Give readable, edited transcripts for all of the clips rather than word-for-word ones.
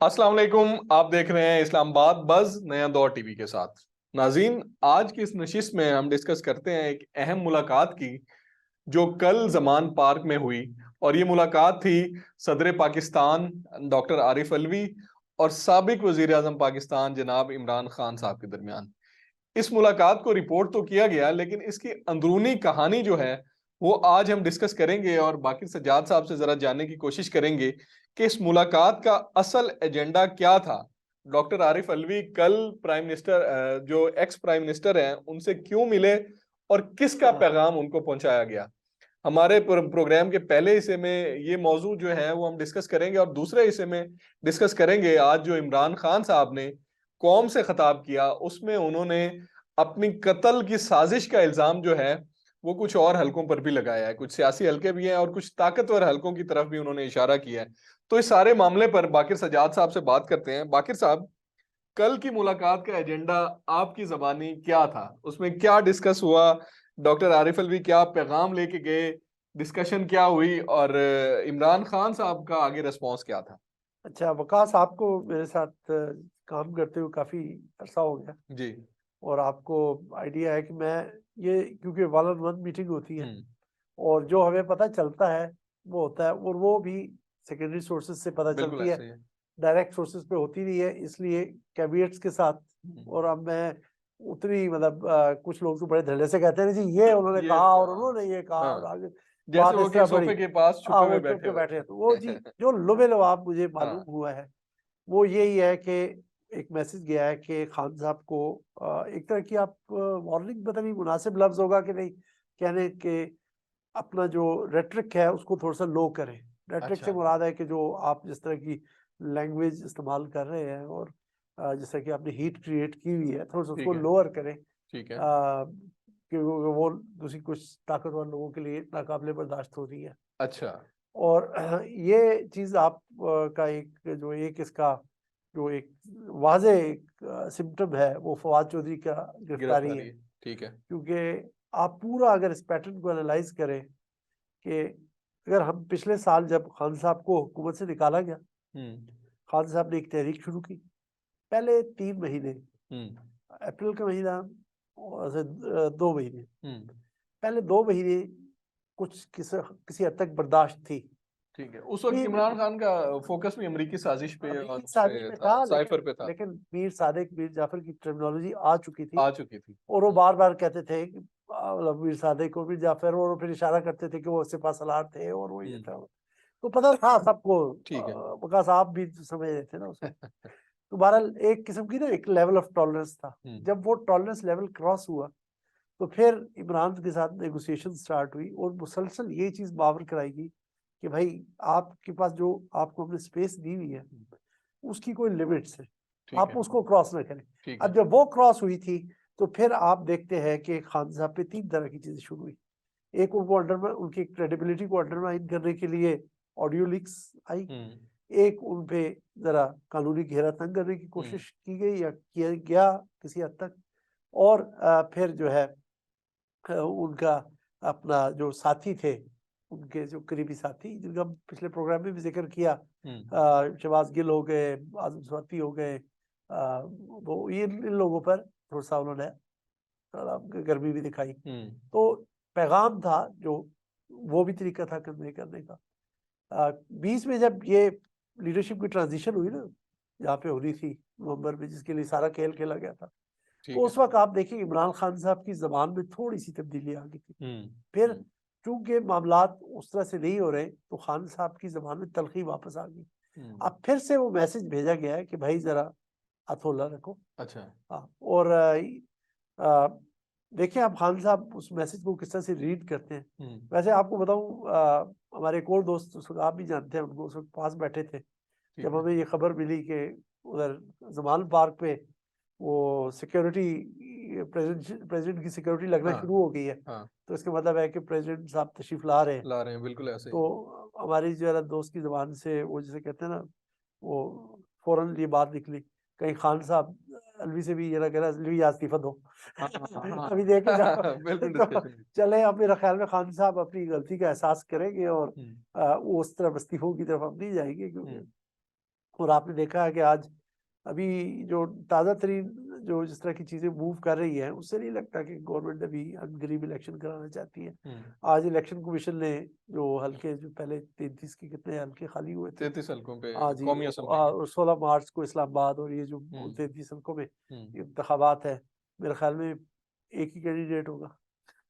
अस्सलाम वालेकुम। आप देख रहे हैं इस्लामाबाद बज़ नया दौर टीवी के साथ। नाज़रीन, आज की इस नशिस्त में हम डिस्कस करते हैं एक अहम मुलाकात की जो कल जमान पार्क में हुई। और ये मुलाकात थी सदर पाकिस्तान डॉक्टर आरिफ अलवी और साबिक वजीर आजम पाकिस्तान जनाब इमरान खान साहब के दरमियान। इस मुलाकात को रिपोर्ट तो किया गया, लेकिन इसकी अंदरूनी कहानी जो है वो आज हम डिस्कस करेंगे और बाकी सज्जाद साहब से जरा जानने की कोशिश करेंगे कि इस मुलाकात का असल एजेंडा क्या था। डॉक्टर आरिफ अलवी कल प्राइम मिनिस्टर जो एक्स प्राइम मिनिस्टर हैं उनसे क्यों मिले और किसका पैगाम उनको पहुंचाया गया। हमारे प्रोग्राम के पहले हिस्से में ये मौजू जो है वो हम डिस्कस करेंगे और दूसरे हिस्से में डिस्कस करेंगे आज जो इमरान खान साहब ने कौम से खिताब किया, उसमें उन्होंने अपनी कत्ल की साजिश का इल्जाम जो है वो कुछ और हलकों पर भी लगाया है। कुछ सियासी हलके भी हैं और कुछ ताकतवर हलकों की तरफ भी उन्होंने इशारा किया है। तो इस सारे मामले पर बाकिर सजाद साहब से बात करते हैं। बाकिर साहब, कल की मुलाकात का एजेंडा आपकी जबानी क्या था, उसमें क्या डिस्कस हुआ, डॉक्टर आरिफ अलवी क्या पैगाम लेके गए, डिस्कशन क्या हुई और इमरान खान साहब का आगे रिस्पॉन्स क्या था। अच्छा, वकास, आपको मेरे साथ काम करते हुए काफ़ी अरसा हो गया जी। और आपको आइडिया है कि मैं ये क्योंकि वन ऑन वन मीटिंग होती है हम्म। और जो हमें पता चलता है वो होता है और वो भी सेकेंडरी सोर्सेज से पता बिल्कुल चलती है, ऐसे ही है। डायरेक्ट सोर्सेज पे होती नहीं है, इसलिए कैविएट्स के साथ। हम्म। और अब मैं उतनी मतलब कुछ लोग तो बड़े धड़ल्ले से कहते हैं जी ये उन्होंने ये कहा और उन्होंने ये कहा और हाँ, आगे जैसे बात वो इस कि तरह बढ़ी। सोफे के पास हाँ, छुपे हुए वो चुप बैठे के हुए। बैठे हैं तो वो जी जो लुबे लुआब मुझे मालूम हाँ। हुआ है वो यही है कि एक मैसेज गया है कि खान साहब को एक तरह की आप वार्निंग, पता नहीं मुनासिब लफ्ज होगा कि नहीं कहने के, अपना जो रेट्रिक है उसको थोड़ा सा लो करें। रेट्रिक से अच्छा। मुराद है कि जो आप जिस तरह की लैंग्वेज इस्तेमाल कर रहे हैं और जिस तरह की आपने हीट क्रिएट की हुई है थोड़ा सा ठीक उसको है। लोअर करें, ठीक है। क्योंकि वो दूसरी कुछ ताकतवर लोगों के लिए नाकाबिले बर्दाश्त हो रही है। अच्छा। और ये चीज़ आप का एक जो एक इसका जो एक वाज़े एक सिम्पटम है वो फवाद चौधरी का गिरफ्तारी है। गिरफ्तारी। ठीक है। क्योंकि आप पूरा अगर इस पैटर्न को एनालाइज करें कि अगर हम पिछले साल जब खान साहब को हुकूमत से निकाला गया, हम्म। खान साहब ने एक तहरीक शुरू की। पहले 3 महीने, हम्म। अप्रैल का महीना और से 2 महीने, हम्म। पहले 2 महीने कुछ किसी हद तक बर्दाश्त थी। ठीक है। उस वक्त फिर इमरान खान का फोकस भी अमरीकी साजिश पे और अमीर उस साजिश पे में था, था, साइफर लेकिन पे था। लेकिन मीर सादिक, मीर जाफर की टर्मिनोलॉजी आ चुकी थी आ चुकी थी। और वो बार बार कहते थे कि मतलब मीर सादिक और मीर जाफर, और फिर इशारा करते थे कि वो सिपा सलार थे और वो ये था। तो पता था सबको, ठीक है। बकास आप भी समझ रहे थे ना उस वक्त। तो बहरहाल एक किस्म की ना एक लेवल ऑफ टॉलरेंस था। जब वो टॉलरेंस लेवल क्रॉस हुआ तो फिर इमरान के साथ नेगोशिएशन स्टार्ट हुई और मुसलसल ये चीज़ बावर कराएगी कि भाई आपके पास जो आपको हमने स्पेस दी हुई है उसकी कोई लिमिट्स है, ठीक आप है। उसको क्रॉस ना करें। ठीक अब है। जब वो क्रॉस हुई थी तो फिर आप देखते हैं कि खान साहब पे 3 तरह की चीजें शुरू हुई। एक, उनको अंडरमाइन, उनकी क्रेडिबिलिटी को अंडरमाइन करने के लिए ऑडियो लीक्स आई। हम्म। एक, उन पे जरा कानूनी घेरा तंग करने की कोशिश की गई या किया गया किसी हद तक। और फिर जो है उनका अपना जो साथी थे, उनके जो करीबी साथी जिनका हम पिछले प्रोग्राम में भी जिक्र किया, शहबाज गिल हो गए, आजम स्वाति हो गए, वो इन लोगों पर थोड़ा सा उन्होंने थोड़ा गर्मी भी दिखाई। तो पैगाम था जो वो भी तरीका था कन्वे करने का। बीच में जब ये लीडरशिप की ट्रांजिशन हुई ना, जहाँ पे होनी थी नवंबर में, जिसके लिए सारा खेल खेला गया था, तो ठीक है। उस वक्त आप देखिए इमरान खान साहब की जबान में थोड़ी सी तब्दीली आ गई थी। फिर चूंकि मामलात उस तरह से नहीं हो रहे तो खान साहब की जबान में तलखी वापस आ गई। अब फिर से वो मैसेज भेजा गया है कि भाई जरा हथौला रखो। अच्छा। हाँ, और देखिए आप खान साहब उस मैसेज को किस तरह से रीड करते हैं। वैसे आपको बताऊं, हमारे एक और दोस्त, उसको आप भी जानते हैं, उनको उस वक्त पास बैठे थे जब हमें ये खबर मिली कि उधर जमान पार्क पे वो सिक्योरिटी, प्रेसिडेंट की सिक्योरिटी लगना शुरू हो गई है। तो इसका मतलब है कि प्रेसिडेंट साहब तशरीफ ला रहे हैं। ला रहे हैं, बिल्कुल ऐसे ही। तो हमारी जो है दोस्त की जबान से वो जिसे कहते हैं ना, वो फौरन ये बात निकली, कहीं खान साहब अलवी से भी ये ना कह रहा अलवी या इस्तीफा दो। अभी देखे जाओ। बिल्कुल तो डिस्कशन। चले, अब मेरा ख्याल में खान साहब अपनी गलती का एहसास करेंगे और वो उस तरफ इस्तीफों की तरफ अब नहीं जाएंगे, क्योंकि और आपने देखा है कि आज अभी जो ताज़ा तरीन जो जिस तरह की चीज़ें मूव कर रही हैं, उससे नहीं लगता कि गवर्नमेंट अभी गरीब इलेक्शन कराना चाहती है। आज इलेक्शन कमीशन ने जो हल्के जो पहले 33 के कितने हल्के खाली हुए थे 33 हल्कों पे हाँ जी, कौमी असेंबली के। और 16 मार्च को इस्लामाबाद और ये जो 33 हल्कों में इंतखाबात है, मेरे ख्याल में एक ही कैंडिडेट होगा।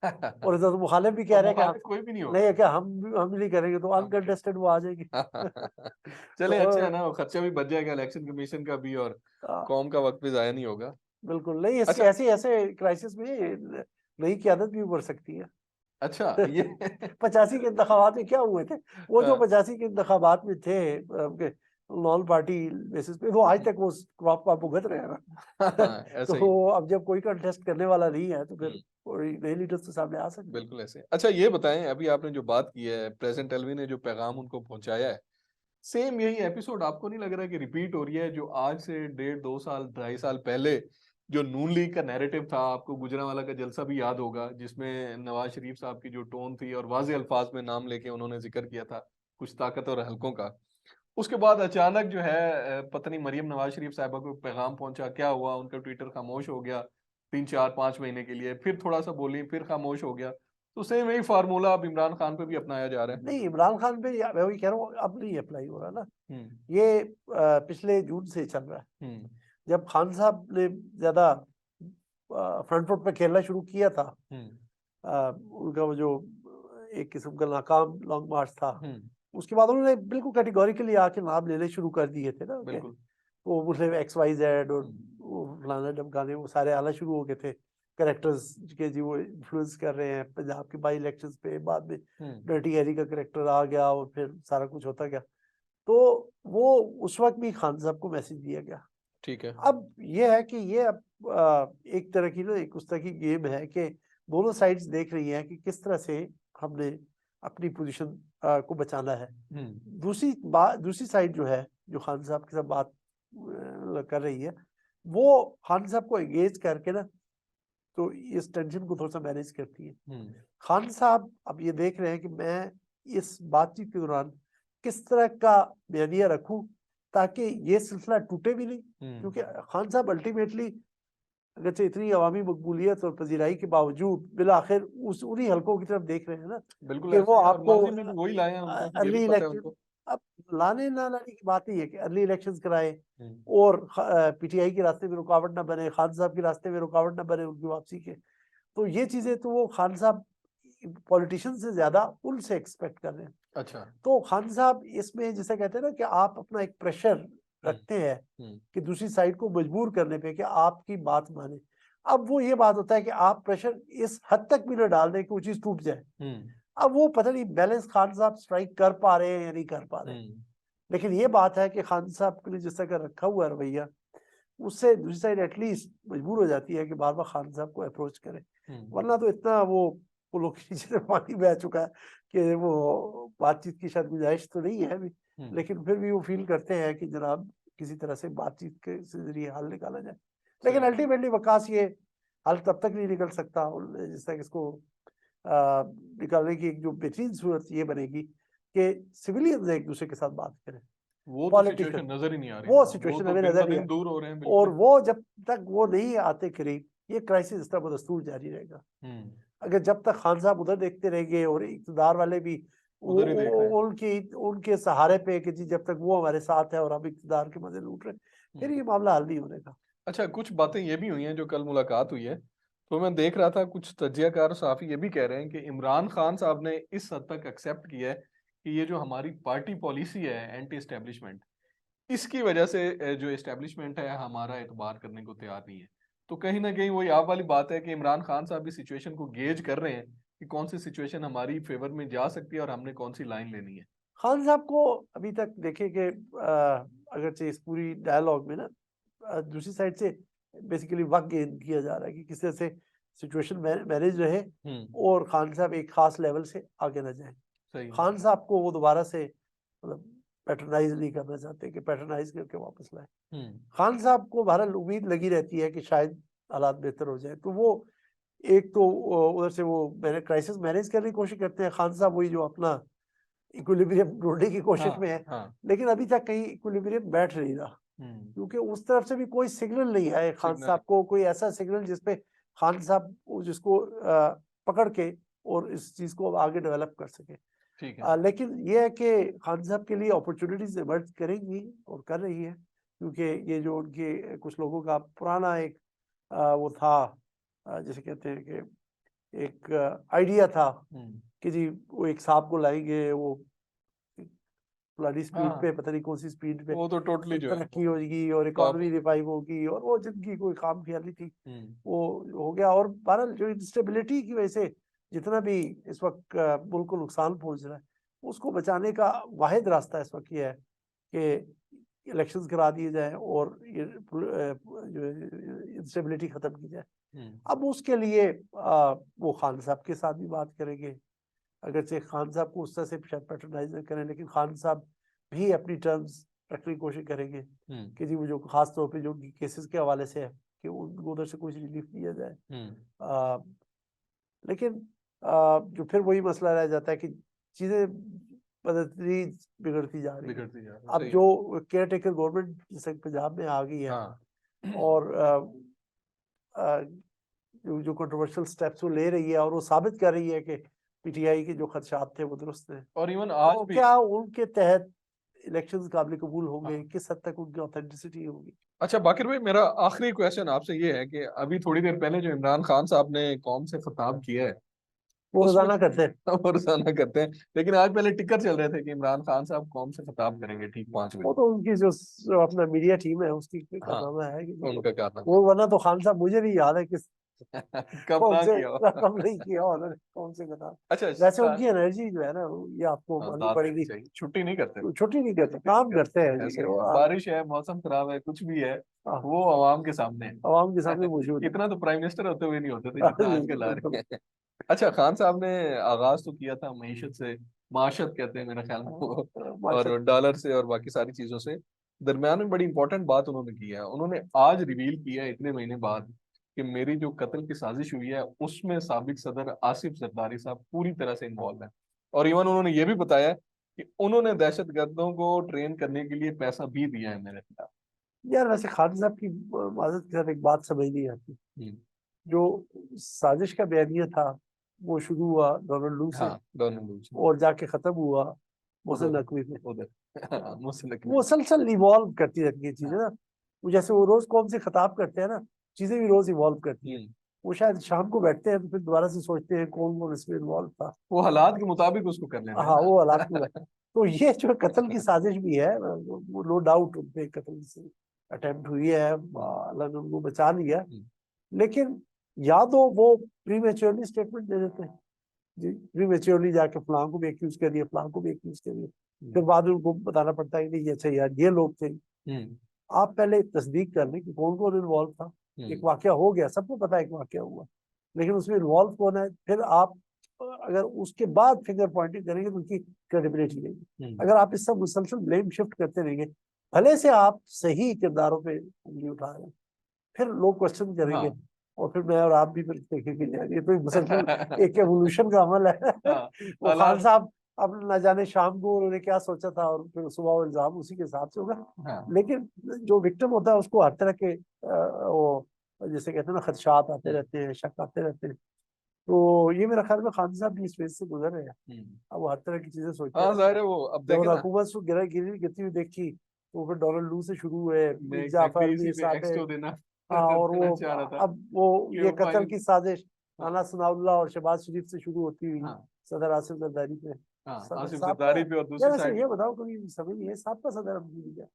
और इधर तो मुखालिफ भी कह रहे हैं कि कोई भी नहीं नहीं है क्या हम नहीं करेंगे, तो अनकंटेस्टेड वो आ जाएगी। चले तो अच्छा है ना, खर्चा भी बच जाएगा इलेक्शन कमीशन का भी, और कौम का वक्त भी जाया नहीं होगा। बिल्कुल नहीं, अच्छा ऐसे क्राइसिस में नई क़यादत भी उभर सकती है। अच्छा ये 85 के इंतखाबात में क्या हुए थे, वो जो 85 के इंतखाबात में थे नॉन पार्टी बेसिस पे, वो आज तक वो क्रॉप का भुगत रहे हैं ना। ऐसे ही तो अब जब कोई कंटेस्ट करने वाला नहीं है तो फिर कोई नए लीडर्स तो सामने आ सकते हैं। बिल्कुल ऐसे। अच्छा ये बताएं, अभी आपने जो बात की है, प्रेसिडेंट एलवी ने जो पैगाम उनको पहुंचाया है, सेम यही एपिसोड आपको नहीं लग रहा कि रिपीट हो रही है, जो आज से 1.5 2 साल 2.5 साल पहले जो नून लीग का नैरेटिव था? आपको गुजरांवाला का जलसा भी याद होगा, जिसमें नवाज शरीफ साहब की जो टोन थी और वाज़े अल्फाज में नाम लेके उन्होंने जिक्र किया था कुछ ताकत और हलकों का। उसके बाद अचानक जो है पत्नी मरियम नवाज शरीफ साहबा को पैगाम पहुंचा, क्या हुआ, उनका ट्विटर खामोश हो गया 3 4 5 महीने के लिए, फिर थोड़ा सा बोली, फिर खामोश हो गया। तो सेम यही फार्मूला अब इमरान खान पे भी अपनाया जा रहा है। नहीं, इमरान खान पे मैं वही कह रहा हूँ, अब नहीं अप्लाई हो रहा ना, ये पिछले जून से चल रहा है। जब खान साहब ने ज्यादा फ्रंट फुट पे खेलना शुरू किया था, उनका वो जो एक किस्म का नाकाम लॉन्ग मार्च था, उसके बाद उन्होंने बिल्कुल कैटेगोरिकली आके नाम लेने शुरू कर दिए थे ना, बिल्कुल वो मुस्लिम XYZ और वो फलाना ढमकाने वो सारे आना शुरू हो गए थे कैरेक्टर्स के जी, वो इन्फ्लुएंस कर रहे हैं पंजाब के बाई इलेक्शंस पे। बाद में डर्टी हैरी का कैरेक्टर आ गया और फिर सारा कुछ होता गया। तो वो उस वक्त भी खान साहब को मैसेज दिया गया। ठीक है। अब ये है कि ये अब एक तरह की ना एक उस तरह की गेम है कि दोनों साइड्स देख रही हैं कि किस तरह से हमने अपनी पोजीशन को बचाना है। दूसरी साइड जो है, जो खान साहब के साथ बात कर रही है, वो खान साहब को एंगेज करके ना तो इस टेंशन को थोड़ा सा मैनेज करती है। खान साहब अब ये देख रहे हैं कि मैं इस बातचीत के दौरान किस तरह का बयानिया रखूं ताकि ये सिलसिला टूटे भी नहीं, क्योंकि खान साहब अल्टीमेटली अगरचे इतनी अवामी मकबूलियत और पजीराई के बावजूद बिल आखिर उस उन्हीं हल्कों की तरफ देख रहे हैं ना, बिल्कुल कि वो आपको वही लाए हैं उनको, ये अर्ली भी पता है इलेक्शन, उनको। अब लाने ना लाने की बात नहीं है कि अर्ली इलेक्शंस कराए और PTI के रास्ते में रुकावट ना बने, खान साहब के रास्ते में रुकावट ना बने उनकी वापसी के। तो ये चीजें तो वो खान साहब पॉलिटिशियन से ज्यादा उनसे एक्सपेक्ट कर रहे हैं। अच्छा। तो खान साहब इसमें जिसे कहते हैं ना कि आप अपना एक प्रेशर रखते हैं कि दूसरी साइड को मजबूर करने पे कि आपकी बात माने। अब वो ये बात होता है कि आप प्रेशर इस हद तक भी न डाल दें कि वो चीज टूट जाए। अब वो पता नहीं बैलेंस खान साहब स्ट्राइक कर पा रहे हैं या नहीं कर पा रहे हैं, लेकिन ये बात है कि खान साहब के लिए जिस तरह का रखा हुआ है रवैया, उससे दूसरी साइड एटलीस्ट मजबूर हो जाती है कि बार बार खान साहब को अप्रोच करें। वरना तो इतना वो पुलों के नीचे से पानी बह चुका है कि वो बातचीत की शायद गुंजाइश तो नहीं है अभी, लेकिन फिर भी वो फील करते हैं कि जनाब किसी तरह से बातचीत के जरिए हल निकाला जाए। लेकिन अल्टीमेटली वकास ये हल तब तक नहीं निकल सकता जिस तक इसको निकालने की एक जो बेहतरीन सूरत ये बनेगी कि सिविलियंस एक दूसरे के साथ बात करें। वो तो सिचुएशन नजर ही नहीं आ रही, वो सिचुएशन हमें नजर नहीं दूर हो रहे हैं, और वो जब तक वो नहीं आते करीब, ये क्राइसिस इस तरह बदस्तूर जारी रहेगा। अगर जब तक खान साहब उधर देखते रहेंगे और इक़्तिदार वाले भी उनके सहारे पे कि जी जब तक वो हमारे साथ है और हम इक़्तिदार के मजे लूट रहे, फिर ये मामला हल नहीं होने का। अच्छा, कुछ बातें ये भी हुई हैं जो कल मुलाकात हुई है, तो मैं देख रहा था कुछ तज्जियाकार साफी ये भी कह रहे हैं कि इमरान खान साहब ने इस हद तक एक्सेप्ट किया है कि ये जो हमारी पार्टी पॉलिसी है एंटी एस्टेब्लिशमेंट, इसकी वजह से जो एस्टेब्लिशमेंट है हमारा एतबार करने को तैयार नहीं है। तो कहीं ना कहीं वही आप वाली बात है कि इमरान खान साहब भी सिचुएशन को गेज कर रहे हैं कि कौन सी सिचुएशन हमारी फेवर में जा सकती है और हमने कौन सी लाइन लेनी है। खान साहब को अभी तक देखे कि अगरचे इस पूरी डायलॉग में ना दूसरी साइड से बेसिकली वक्त गेन किया जा रहा है कि किस तरह से सिचुएशन मैनेज रहे और खान साहब एक खास लेवल से आगे न जाए। खान साहब को वो दोबारा से मतलब पैटर्नाइज नहीं करना चाहते कि पैटर्नाइज करके वापस लाए। खान साहब को बहरहाल उम्मीद लगी रहती है कि शायद हालात बेहतर हो जाए, तो वो एक तो उधर से वो क्राइसिस मैनेज करने की कोशिश करते हैं। खान साहब वही जो अपना इक्विलिब्रियम ढूंढने की कोशिश में है, हाँ लेकिन अभी तक कहीं इक्विलिब्रियम बैठ नहीं रहा, क्योंकि उस तरफ से भी कोई सिग्नल नहीं आए खान सिग्नल साहब को, कोई ऐसा सिग्नल जिसपे खान साहब जिसको पकड़ के और इस चीज को आगे डेवलप कर सके। ठीक है। लेकिन ये है कि खान साहब के लिए अपॉर्चुनिटीज इमर्ज करेंगी और कर रही है, क्योंकि ये जो उनके कुछ लोगों का पुराना एक वो था, जैसे कहते हैं कि एक आइडिया था कि जी वो एक सांप को लाएंगे, वो फलानी स्पीड हाँ पे, पता नहीं कौन सी स्पीड पे वो तो टोटली जो है तरक्की होगी और इकोनॉमी रिवाइव होगी, और वो जिनकी कोई काम ख्याली थी वो हो गया। और बहरहाल जो इंस्टेबिलिटी की वजह से जितना भी इस वक्त मुल्क को नुकसान पहुंच रहा है, उसको बचाने का वाहिद रास्ता इस वक्त ये है कि इलेक्शंस करा दिए जाए और ये जो इंस्टेबिलिटी खत्म की जाए। अब उसके लिए वो खान साहब के साथ भी बात करेंगे, अगरचे खान साहब को उस तरह से शायद पैट्रोनाइज न करें, लेकिन खान साहब भी अपनी टर्म्स रखने की कोशिश करेंगे कि जी वो जो खास तौर पे जो केसेस के हवाले से है कि उनको उधर से कुछ रिलीफ दिया जाए। लेकिन जो फिर वही मसला रह जाता है कि चीजें बदतरीन बिगड़ती जा रही है। अब जो केयर टेकर गवर्नमेंट जैसे पंजाब में आ गई है, और जो कंट्रोवर्शियल स्टेप्स वो ले रही है, और वो साबित कर रही है कि पीटीआई के जो खदशात थे वो दुरुस्त हैं, और इवन आज तो भी क्या उनके तहत इलेक्शंस काबिल कबूल होंगे, किस हद तक उनकी ऑथेंटिसिटी होगी। अच्छा बाकिर भाई, मेरा आखिरी क्वेश्चन आपसे ये है कि अभी थोड़ी देर पहले जो इमरान खान साहब ने कौम से खिताब किया है वो उसमें रोजाना करते हैं, वो रोजाना करते हैं, लेकिन आज पहले टिकर चल रहे थे कि इमरान खान साहब कौम से खिताब करेंगे ठीक 5 वो बजे। तो उनकी जो अपना मीडिया टीम है उसकी हाँ कारनामा है कि उनका क्या नाम वो, वरना तो खान साहब मुझे नहीं याद है किस है कब कौन ना से किया हो। रकम नहीं किया उन्होंने, कौन से बता। अच्छा वैसे उनकी एनर्जी जो है ना, ये आपको हाँ, माननी दाद देनी पड़ेगी, चाहिए, छुट्टी नहीं करते। छुट्टी नहीं करते, काम करते हैं जी ऐसे ही वो है, बारिश है, मौसम खराब है, कुछ भी है, हाँ, वो आवाम के सामने आवाम के सामने है। मौजूद इतना तो प्राइम मिनिस्टर होते हुए नहीं होते थे है। जितना आजकल आ बिल्कुल। रहे हैं। अच्छा खान साहब ने आगाज तो किया था मईशत से, माशत कहते हैं मेरे ख्याल में वो, माशा और डॉलर से और बाकी सारी चीजों से। दरम्यान में बड़ी इंपॉर्टेंट बात उन्होंने की है, उन्होंने आज रिवील किया है इतने महीने बाद कि मेरी जो कत्ल की साजिश हुई है उसमें साबिक सदर आसिफ जरदारी साहब पूरी तरह से इन्वॉल्व है। और इवन उन्होंने ये भी बताया कि उन्होंने दहशतगर्दों को ट्रेन करने के लिए पैसा भी दिया है मेरे खिलाफ। यार वैसे खान साहब की माजरत के साथ एक बात समझ नहीं आती, हम्म, जो साजिश का बयानिया था वो शुरू हुआ डोनाल्ड लू से हाँ डोनाल्ड और जाके खत्म हुआ मोहसिन उधर नकवी पे। उधर मुस्लिम वो मुसलसल इवॉल्व करती रहती है चीजें ना, वो जैसे वो रोज कौम से खिताब करते हैं ना, चीजें भी रोज इवॉल्व करती है। वो शायद शाम को बैठते हैं तो फिर दोबारा से सोचते हैं कौन कौन इसमें इन्वॉल्व था। वो हालात के मुताबिक उसको कर लेते हैं हाँ, वो हालात में ना। तो ये जो कत्ल की साजिश भी है, वो नो डाउट उन पे कत्ल से अटेम्प्ट हुई है, अल्लाह ने उनको बचा लिया। लेकिन या तो वो प्रीमेच्योरली स्टेटमेंट दे देते हैं जी, प्रीमेच्योरली जाके फलां को भी एक्यूज कर दिया, फलां को भी एक्यूज कर दिया, फिर बाद में उनको बताना पड़ता है कि नहीं अच्छा यार ये लोग थे। आप पहले तस्दीक कर लें कि कौन कौन इन्वॉल्व था। एक वाकया हो गया, सबको पता है एक वाकया हुआ, लेकिन उसमें इन्वॉल्व कौन है, फिर आप अगर उसके बाद फिंगर पॉइंटिंग करेंगे तो उनकी क्रेडिबिलिटी रहेगी। अगर आप इस सब मुसलसल ब्लेम शिफ्ट करते रहेंगे, भले से आप सही किरदारों पे उंगली उठा रहे हैं, फिर लोग क्वेश्चन करेंगे, हाँ और फिर मैं और आप भी फिर देखेंगे यार ये तो मुसलसल एक एवोल्यूशन का अमल है। हाँ वो खान हालात साहब अब न जाने शाम को उन्होंने क्या सोचा था और फिर सुबह वो इल्जाम उसी के हिसाब से होगा। हाँ लेकिन जो विक्टिम होता है उसको हर तरह के वो जैसे कहते हैं ना खदशात आते रहते हैं, शक आते रहते हैं। तो ये मेरा ख्याल में खान साहब भी इस फेज से गुजर रहे हैं। अब वो हर तरह की चीजें सोचते हाँ रहते जाहिर हैं। है वो अब जब देखे ना, हुकूमत को गिरती हुई देखी तो फिर डोनाल्ड लू से शुरू हुए, मैं मीर जाफर, एग्जैक्टली इसी मीर पे साबिर। एक्स देना हाँ, और देना वो चाह रहा था अब वो कि ये वो कत्ल फाइनल। की साजिश हाँ राना सनाउल्लाह और शहबाज शरीफ से शुरू होती हुई हाँ सदर आसिफ जरदारी पे। हाँ सदर आसिफ साहब का, जरदारी पे और दूसरी यार ऐसे साइड। ये बताओ कभी समझ नहीं है साहब का सदर अब भूल गया,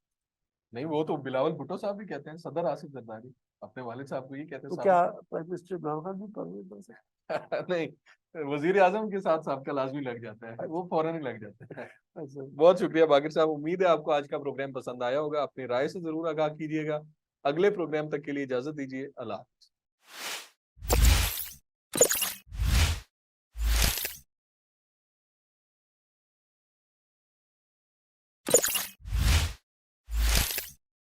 नहीं वो तो बिलावल भुट्टो साहब भी कहते हैं सदर आसिफ जरदारी, अपने वालिद साहब को ये कहते हैं तो साहब। क्या प्राइम मिनिस्टर इमरान खान भी परवेज बन सकते नहीं, वजीर आजम के साथ साहब का लाजमी लग जाता है, हैं? वो फौरन ही लग जाता है। अच्छा, बहुत शुक्रिया बाकिर साहब, उम्मीद है आपको आज का प्रोग्राम पसंद आया होगा, अपनी राय से जरूर आगाह कीजिएगा। अगले प्रोग्राम तक के लिए इजाजत दीजिए, अल्लाह हाफ़िज़।